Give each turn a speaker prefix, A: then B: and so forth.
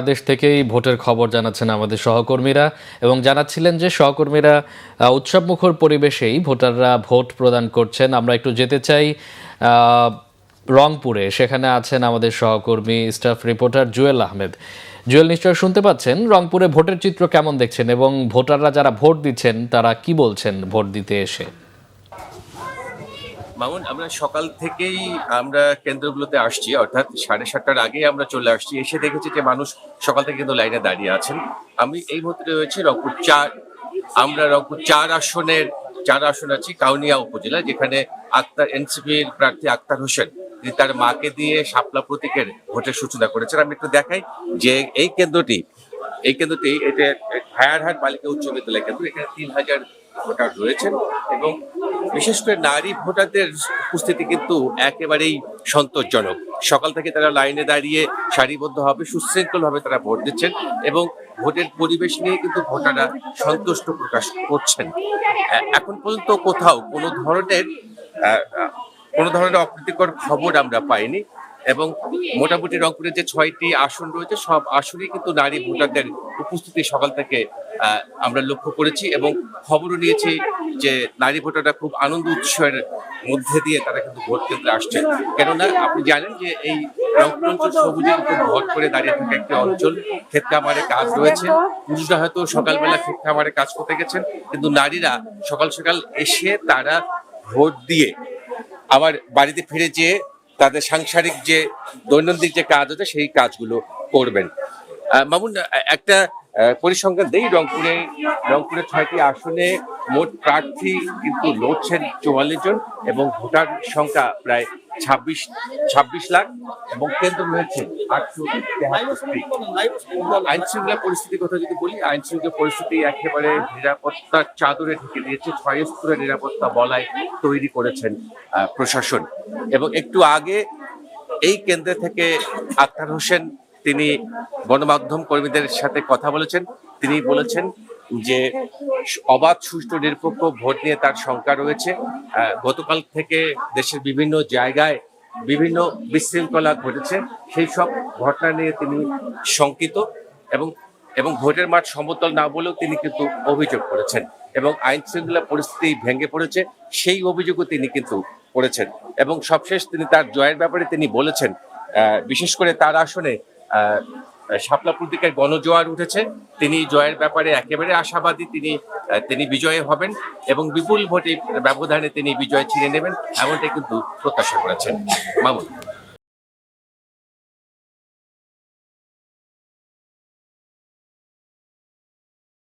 A: দেশ থেকেই ভোটের খবর জানাচ্ছেন আমাদের সহকর্মীরা এবং জানাচ্ছিলেন যে সহকর্মীরা উৎসবমুখর পরিবেশেই ভোটাররা ভোট প্রদান করছেন। আমরা একটু যেতে চাই রংপুরে, সেখানে আছেন আমাদের সহকর্মী স্টাফ রিপোর্টার জুয়েল আহমেদ। জুয়েল, নিশ্চয় শুনতে পাচ্ছেন, রংপুরে ভোটের চিত্র কেমন দেখছেন এবং ভোটাররা যারা ভোট দিচ্ছেন তারা কি বলছেন ভোট দিতে এসে?
B: মামুন, আমরা সকাল থেকেই আমরা কেন্দ্রগুলোতে আসছি, অর্থাৎ 7:30টার আগেই আমরা চলে আসছি। এসে দেখেছি যে মানুষ সকাল থেকে কিন্তু লাইনে দাঁড়িয়ে আছেন। আমি এই মুহূর্তে রয়েছি রংপুর 4। আমরা রংপুর 4 আসন আছি কাউনিয়া উপজেলা, যেখানে এনসিপির প্রার্থী আক্তার হোসেন তিনি তার মাকে দিয়ে শাপলা প্রতীকের ভোটের সূচনা করেছেন। আমি একটু দেখাই যে এই কেন্দ্রটি এটা হায়ারহাট বালিকা উচ্চ বিদ্যালয় কেন্দ্র। এখানে 3000 ভোটার রয়েছেন এবং বিশেষ করে নারী ভোটারদের উপস্থিতি কিন্তু একেবারেই সন্তোষজনক। সকাল থেকে তারা লাইনে দাঁড়িয়ে সারিবদ্ধভাবে সুশৃঙ্খলভাবে তারা ভোট দিচ্ছেন এবং ভোটের পরিবেশ নিয়ে কিন্তু ভোটাররা সন্তুষ্ট প্রকাশ করছেন। এখন পর্যন্ত কোথাও কোনো ধরনের অপ্রীতিকর খবর আমরা পাইনি এবং মোটামুটি রংপুরের যে 6টি আসন রয়েছে সব আসনেই কিন্তু নারী ভোটারদের উপস্থিতি সকাল থেকে আমরা লক্ষ্য করেছি এবং খবরও নিয়েছি যে নারী ভোটাররা খুব আনন্দ উৎসবের মধ্যে দিয়ে তারা কিন্তু ভোট কেন্দ্রে আসছে। কেননা আপনি জানেন যে এই রংপুর অঞ্চল সবুজের উপর ভোট করে দাঁড়িয়ে থাকা একটি অঞ্চল। ক্ষেত খামারে কাজ রয়েছে, পুরুষরা হয়তো সকালবেলা ক্ষেত খামারে কাজ করতে গেছেন, কিন্তু নারীরা সকাল সকাল এসে তারা ভোট দিয়ে আবার বাড়িতে ফিরে যেয়ে তাদের সাংসারিক যে দৈনন্দিন যে কাজ আছে সেই কাজগুলো করবেন। মামুন, একটা পরিসংখ্যান দেই, রংপুরে 6টি আসনে মোট প্রার্থী কিন্তু লড়ছেন 44 জন এবং ভোটার সংখ্যা প্রায় 26 লাখ এবং কেন্দ্র রয়েছে 873টি। আইন শৃঙ্খলা পরিস্থিতির কথা যদি বলি, আইন শৃঙ্খলা পরিস্থিতি একেবারে নিরাপত্তার চাদরে ঢেকে দিয়েছে। 6 স্তরের নিরাপত্তা বলয় তৈরি করেছেন প্রশাসন। এবং একটু আগে এই কেন্দ্র থেকে আক্তার হোসেন তিনি গণমাধ্যম কর্মীদের সাথে কথা বলেছেন। তিনি বলেছেন যে অবাধ, সুষ্ঠু, নিরপেক্ষ ভোট নিয়ে তার শঙ্কা রয়েছে। গতকাল থেকে দেশের বিভিন্ন জায়গায় বিভিন্ন বিশৃঙ্খলা ঘটেছে, সেই সব ঘটনা নিয়ে তিনি শঙ্কিত এবং ভোটের মাঠ সমতল না বলেও তিনি কিন্তু অভিযোগ করেছেন এবং আইন শৃঙ্খলা পরিস্থিতি ভেঙে পড়েছে সেই অভিযোগও তিনি কিন্তু করেছেন। এবং সবশেষ তিনি তার জয়ের ব্যাপারে তিনি বলেছেন, বিশেষ করে তার আসনে শাপলা প্রতীকের গণজোয়ার উঠেছে, তিনি জয়ের ব্যাপারে একেবারে আশাবাদী। তিনি বিজয়ী হবেন এবং বিপুল ভোটে ব্যবধানে তিনি বিজয় ছিনিয়ে নেবেন, এমনটাই কিন্তু প্রত্যাশা করেছেন। মামুন।